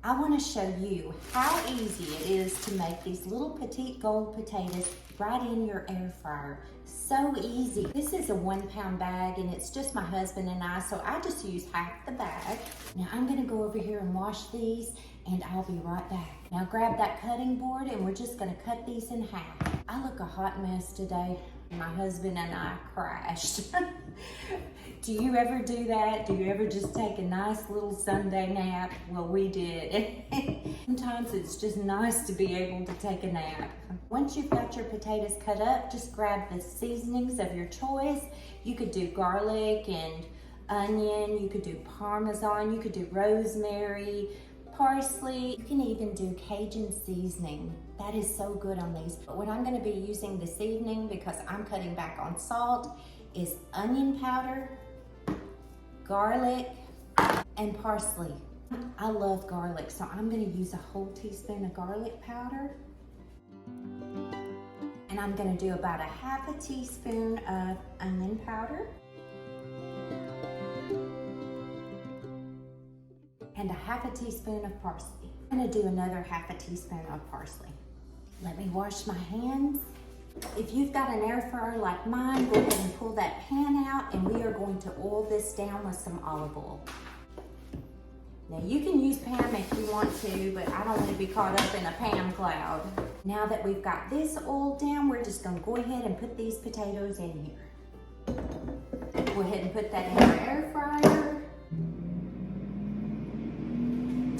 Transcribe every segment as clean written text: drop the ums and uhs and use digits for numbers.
I want to show you how easy it is to make these little petite gold potatoes right in your air fryer. So easy. This is a 1 pound bag and it's just my husband and I, so I just use half the bag. Now I'm gonna go over here and wash these and I'll be right back. Now grab that cutting board and we're just gonna cut these in half. I look a hot mess today. My husband and I crashed. Do you ever do that? Do you ever just take a nice little Sunday nap? Well, we did. Sometimes it's just nice to be able to take a nap. Once you've got your potatoes cut up, just grab the seasonings of your choice. You could do garlic and onion, you could do Parmesan, you could do rosemary, parsley. You can even do Cajun seasoning. That is so good on these. But what I'm gonna be using this evening, because I'm cutting back on salt, is onion powder, garlic, and parsley. I love garlic, so I'm gonna use a whole teaspoon of garlic powder. And I'm gonna do about a half a teaspoon of onion powder. And a half a teaspoon of parsley. I'm gonna do another half a teaspoon of parsley. Let me wash my hands. If you've got an air fryer like mine, go ahead and pull that pan out and we are going to oil this down with some olive oil. Now you can use Pam if you want to, but I don't want to be caught up in a Pam cloud. Now that we've got this oiled down, we're just gonna go ahead and put these potatoes in here. Go ahead and put that in your air fryer.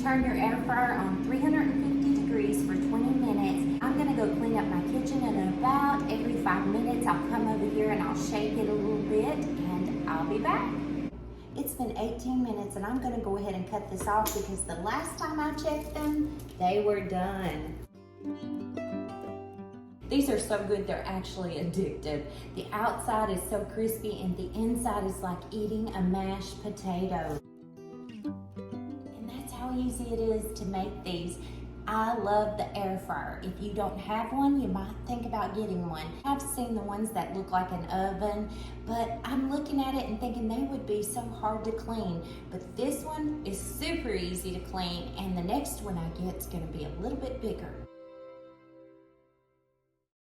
Turn your air fryer on 350 degrees for 20 minutes. I'm gonna go clean up my kitchen and about every 5 minutes I'll come over here and I'll shake it a little bit and I'll be back. It's been 18 minutes and I'm gonna go ahead and cut this off because the last time I checked them, they were done. These are so good, they're actually addictive. The outside is so crispy and the inside is like eating a mashed potato. How easy it is to make these. I love the air fryer. If you don't have one, you might think about getting one. I've seen the ones that look like an oven, but I'm looking at it and thinking they would be so hard to clean. But this one is super easy to clean, and the next one I get is gonna be a little bit bigger.